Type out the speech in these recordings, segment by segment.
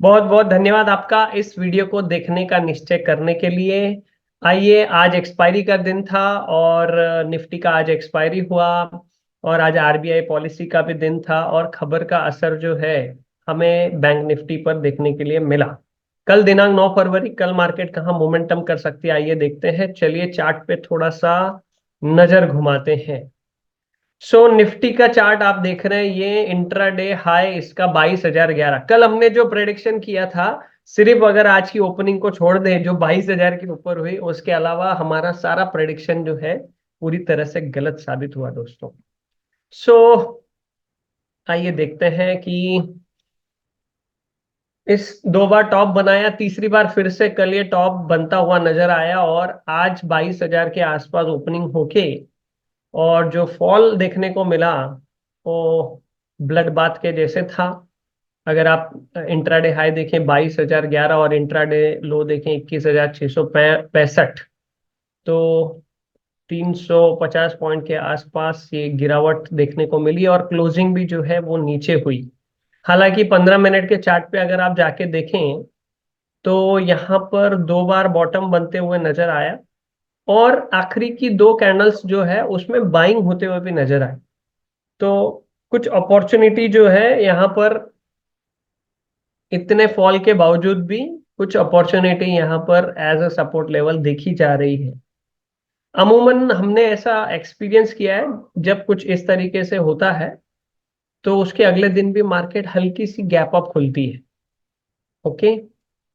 बहुत बहुत धन्यवाद आपका इस वीडियो को देखने का निश्चय करने के लिए। आइए, आज एक्सपायरी का दिन था और निफ्टी का आज एक्सपायरी हुआ और आज आरबीआई पॉलिसी का भी दिन था और खबर का असर जो है हमें बैंक निफ्टी पर देखने के लिए मिला। कल दिनांक 9 फरवरी, कल मार्केट कहाँ मोमेंटम कर सकती है, आइए देखते हैं। चलिए चार्ट पे थोड़ा सा नजर घुमाते हैं। निफ्टी का चार्ट आप देख रहे हैं, ये इंट्राडे हाई इसका 22,011। कल हमने जो प्रेडिक्शन किया था, सिर्फ अगर आज की ओपनिंग को छोड़ दें जो 22,000 के ऊपर हुई, उसके अलावा हमारा सारा प्रेडिक्शन जो है पूरी तरह से गलत साबित हुआ दोस्तों। सो आइए देखते हैं कि इस 2 बार टॉप बनाया, तीसरी बार फिर से कल ये टॉप बनता हुआ नजर आया और आज 22,000 के आसपास ओपनिंग होके और जो फॉल देखने को मिला वो ब्लड बाथ के जैसे था। अगर आप इंट्राडे हाई देखें 22,011 और इंट्राडे लो देखें 21,665, तो 350 पॉइंट के आसपास ये गिरावट देखने को मिली और क्लोजिंग भी जो है वो नीचे हुई। हालांकि 15 मिनट के चार्ट पे अगर आप जाके देखें तो यहाँ पर 2 बार बॉटम बनते हुए नजर आया और आखिरी की 2 कैंडल्स जो है उसमें बाइंग होते हुए भी नजर आए। तो कुछ अपॉर्चुनिटी जो है यहाँ पर, इतने फॉल के बावजूद भी कुछ अपॉर्चुनिटी यहाँ पर एज अ सपोर्ट लेवल देखी जा रही है। अमूमन हमने ऐसा एक्सपीरियंस किया है, जब कुछ इस तरीके से होता है तो उसके अगले दिन भी मार्केट हल्की सी गैप अप खुलती है। ओके।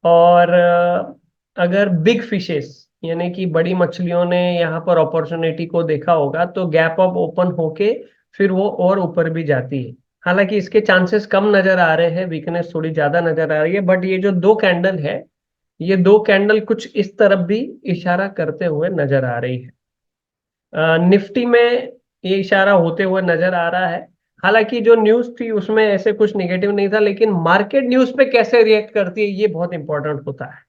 और अगर बिग फिशेस यानी कि बड़ी मछलियों ने यहाँ पर अपॉर्चुनिटी को देखा होगा तो गैप अप ओपन होके फिर वो और ऊपर भी जाती है। हालांकि इसके चांसेस कम नजर आ रहे हैं, वीकनेस थोड़ी ज्यादा नजर आ रही है, बट ये जो 2 कैंडल है, ये 2 कैंडल कुछ इस तरफ भी इशारा करते हुए नजर आ रही है। निफ्टी में ये इशारा होते हुए नजर आ रहा है। हालांकि जो न्यूज थी उसमें ऐसे कुछ निगेटिव नहीं था, लेकिन मार्केट न्यूज पे कैसे रिएक्ट करती है ये बहुत इंपॉर्टेंट होता है।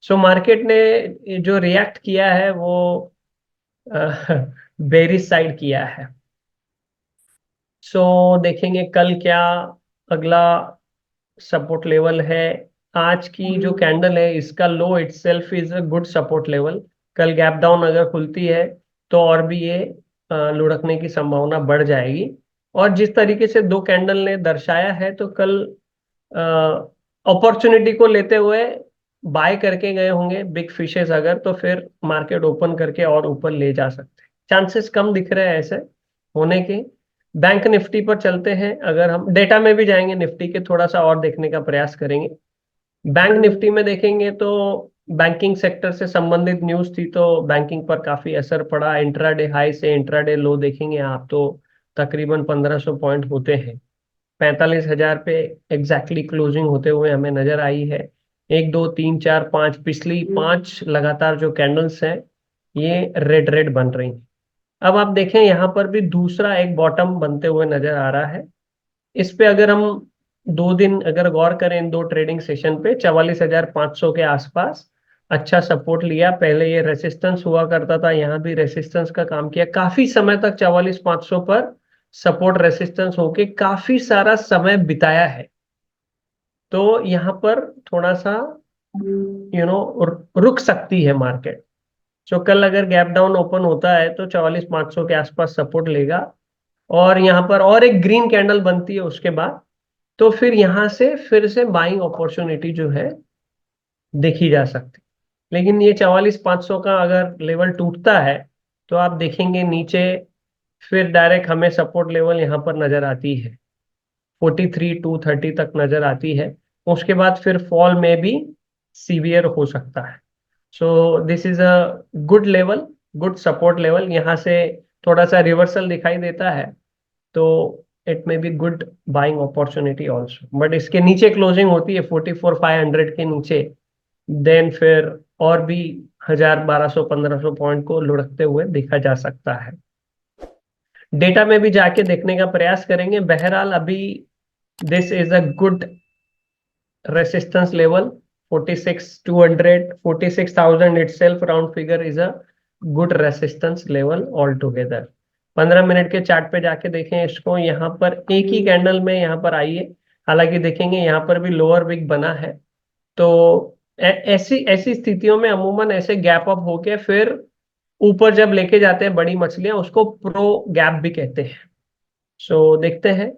मार्केट ने जो रिएक्ट किया है वो बेरिश साइड किया है। देखेंगे कल क्या अगला सपोर्ट लेवल है। आज की जो कैंडल है इसका low itself is a good support level. कल गैप डाउन अगर खुलती है तो और भी ये लुढ़कने की संभावना बढ़ जाएगी। और जिस तरीके से 2 कैंडल ने दर्शाया है तो कल अपॉर्चुनिटी को लेते हुए बाय करके गए होंगे बिग फिशेस, अगर तो फिर मार्केट ओपन करके और ऊपर ले जा सकते हैं। चांसेस कम दिख रहे हैं ऐसे होने के। बैंक निफ्टी पर चलते हैं, अगर हम डेटा में भी जाएंगे निफ्टी के थोड़ा सा और देखने का प्रयास करेंगे। बैंक निफ्टी में देखेंगे तो बैंकिंग सेक्टर से संबंधित न्यूज थी तो बैंकिंग पर काफी असर पड़ा। इंट्राडे हाई से इंट्राडे लो देखेंगे आप तो तकरीबन 1,500 पॉइंट होते हैं। 45,000 पे एग्जैक्टली क्लोजिंग होते हुए हमें नजर आई है। 1 2 3 4 5 पिछली 5 लगातार जो कैंडल्स हैं ये रेड रेड बन रही हैं। अब आप देखें यहाँ पर भी दूसरा एक बॉटम बनते हुए नजर आ रहा है। इस पे अगर हम 2 दिन अगर गौर करें इन 2 ट्रेडिंग सेशन पे 44,500 के आसपास अच्छा सपोर्ट लिया। पहले ये रेसिस्टेंस हुआ करता था, यहाँ भी रेसिस्टेंस का काम किया काफी समय तक। 44,500 पर सपोर्ट रेसिस्टेंस होके काफी सारा समय बिताया है। तो यहाँ पर थोड़ा सा रुक सकती है मार्केट। कल अगर गैप डाउन ओपन होता है तो 44,500 के आसपास सपोर्ट लेगा और यहाँ पर और एक ग्रीन कैंडल बनती है उसके बाद, तो फिर यहाँ से फिर से बाइंग अपॉर्चुनिटी जो है देखी जा सकती। लेकिन ये 44,500 का अगर लेवल टूटता है तो आप देखेंगे नीचे फिर डायरेक्ट हमें सपोर्ट लेवल यहाँ पर नजर आती है, 43,230 तक नजर आती है। उसके बाद फिर फॉल में भी सीवियर हो सकता है। This is a good level, good support level. यहाँ से थोड़ा सा रिवर्सल दिखाई देता है तो it may be good buying opportunity also, but इसके नीचे क्लोजिंग होती है 44,500 के नीचे, देन फिर और भी 1,000 1,200 1,500 पॉइंट को लुढ़कते हुए देखा जा सकता है। डेटा में भी जाके देखने का प्रयास करेंगे। बहरहाल अभी this is a good resistance level 46,200, 46,000 itself round figure is a good resistance level all together. 15 minute के चार्ट पे जाके देखें इसको, यहाँ पर एक ही कैंडल में यहाँ पर आई है हालांकि देखेंगे यहाँ पर भी लोअर विक बना है। तो ऐसी ऐसी स्थितियों में अमूमन ऐसे गैप अप होके फिर ऊपर जब लेके जाते हैं बड़ी मछलियां, उसको प्रो गैप भी कहते हैं। सो देखते हैं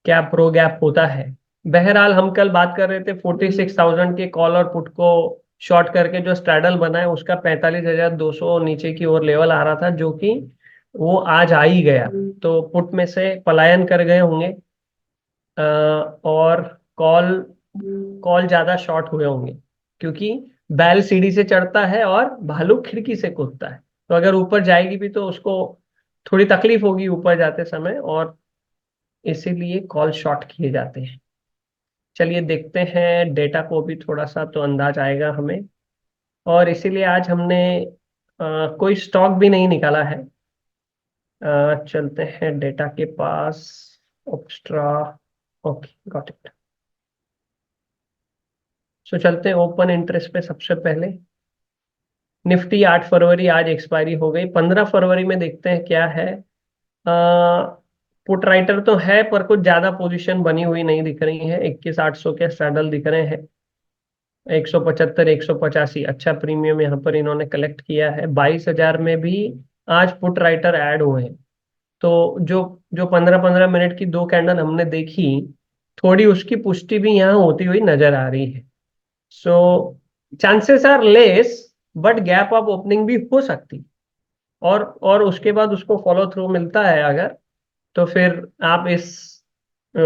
क्या प्रो गैप होता है। बहरहाल हम कल बात कर रहे थे 46,000 के कॉल और पुट को शॉर्ट करके जो स्ट्रैडल बना है उसका 45,200 नीचे की ओर लेवल आ रहा था, जो कि वो आज आ ही गया। तो पुट में से पलायन कर गए होंगे, और कॉल कॉल ज्यादा शॉर्ट हुए होंगे, क्योंकि बैल सीढ़ी से चढ़ता है और भालू खिड़की से कूदता है। तो अगर ऊपर जाएगी भी तो उसको थोड़ी तकलीफ होगी ऊपर जाते समय, और इसीलिए कॉल शॉर्ट किए जाते हैं। चलिए देखते हैं डेटा को भी थोड़ा सा तो अंदाज आएगा हमें। और इसीलिए आज हमने कोई स्टॉक भी नहीं निकाला है। चलते हैं डेटा के पास। Extra. Okay, got it. So चलते हैं ओपन इंटरेस्ट पे सबसे पहले। निफ्टी 8 फरवरी आज एक्सपायरी हो गई। 15 फरवरी में देखते हैं क्या है। पुट राइटर तो है पर कुछ ज्यादा पोजीशन बनी हुई नहीं दिख रही है। 21,800 के स्ट्रैडल दिख रहे हैं। 175, 185 अच्छा प्रीमियम यहाँ पर इन्होंने कलेक्ट किया है। 22,000 में भी आज पुट राइटर ऐड हुए हैं। तो जो जो 15-15 मिनट की दो कैंडल हमने देखी, थोड़ी उसकी पुष्टि भी यहाँ होती हुई नजर आ रही है। So chances are less, but gap up opening भी हो सकती। और उसके बाद उसको फॉलो थ्रू मिलता है अगर, तो फिर आप इस अ,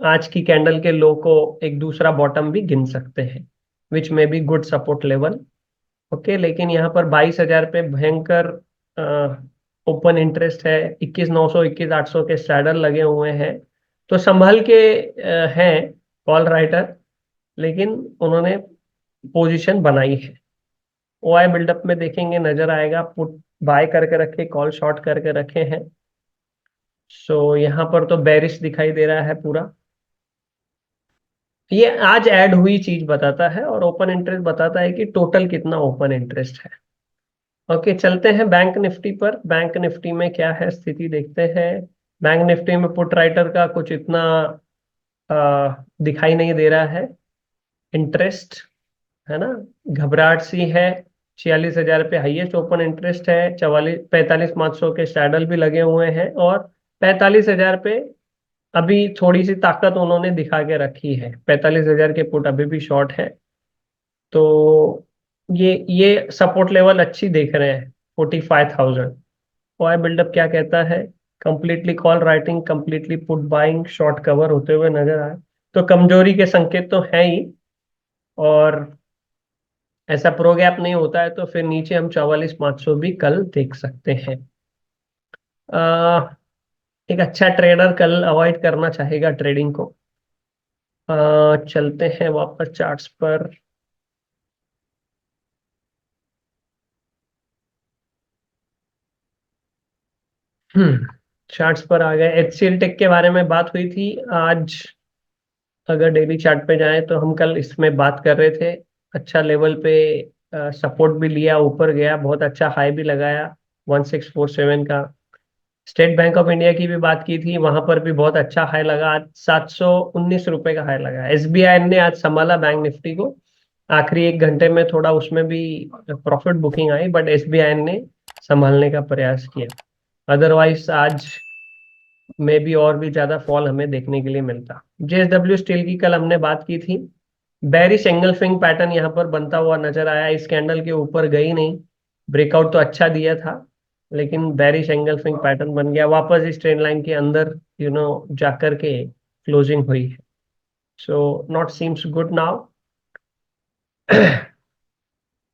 आज की कैंडल के लो को एक दूसरा बॉटम भी गिन सकते हैं, विच में be good support level. Okay, लेकिन यहाँ पर 22,000 पे भयंकर ओपन इंटरेस्ट है। 21,900, 21,800 के स्ट्रैडल लगे हुए हैं। तो संभल के हैं कॉल राइटर, लेकिन उन्होंने पोजीशन बनाई है। ओआई बिल्डअप में देखेंगे नजर आएगा, पुट बाय करके रखे, कॉल शॉर्ट करके रखे हैं। सो यहाँ पर तो बेरिश दिखाई दे रहा है पूरा। ये आज ऐड हुई चीज बताता है, और ओपन इंटरेस्ट बताता है कि टोटल कितना ओपन इंटरेस्ट है। ओके, चलते हैं बैंक निफ्टी पर। बैंक निफ्टी में क्या है स्थिति देखते हैं। बैंक निफ्टी में पुट राइटर का कुछ इतना दिखाई नहीं दे रहा है इंटरेस्ट, है ना। घबराहट सी है। 46,000 पे हाईएस्ट ओपन इंटरेस्ट है। 45,500 के सैडल भी लगे हुए हैं, और 45,000 पे अभी थोड़ी सी ताकत उन्होंने दिखा के रखी है। 45,000 के पुट अभी भी शॉर्ट है। तो ये सपोर्ट लेवल अच्छी देख रहे हैं। 45,000। ओआई बिल्डअप क्या कहता है? Completely call writing, completely put buying, short cover होते हुए नजर आए, तो कमजोरी के संकेत तो है ही। और ऐसा प्रो गैप नहीं होता है तो फिर नीचे हम 44,500 भी कल देख सकते हैं। आ, एक अच्छा ट्रेडर कल अवॉइड करना चाहेगा ट्रेडिंग को। चलते हैं वापस चार्ट्स पर। हम्म चार्ट्स पर आ गए। एचसीएल टेक के बारे में बात हुई थी आज। अगर डेली चार्ट पे जाएं तो हम कल इसमें बात कर रहे थे। अच्छा लेवल पे सपोर्ट भी लिया, ऊपर गया, बहुत अच्छा हाई भी लगाया 1647 का। स्टेट बैंक ऑफ इंडिया की भी बात की थी, वहां पर भी बहुत अच्छा हाई लगा। आज 719 रुपए का हाई लगा। एसबीआई ने आज संभाला बैंक निफ्टी को। आखिरी 1 घंटे में थोड़ा उसमें भी profit booking I, but SBI ने संभालने का प्रयास किया। अदरवाइज आज में भी और भी ज्यादा फॉल हमें देखने के लिए मिलता। जेएसडब्ल्यू स्टील की कल हमने बात की थी। बेरिश एंगल्फिंग पैटर्न यहाँ पर बनता हुआ नजर आया। इस कैंडल के ऊपर गई नहीं। ब्रेकआउट तो अच्छा दिया था, लेकिन बेरिश एंगल्फिंग पैटर्न बन गया, वापस इस ट्रेंड लाइन के अंदर जाकर के क्लोजिंग हुई है। So not seems good now.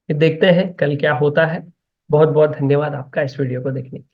देखते हैं कल क्या होता है। बहुत बहुत धन्यवाद आपका इस वीडियो को देखने के लिए।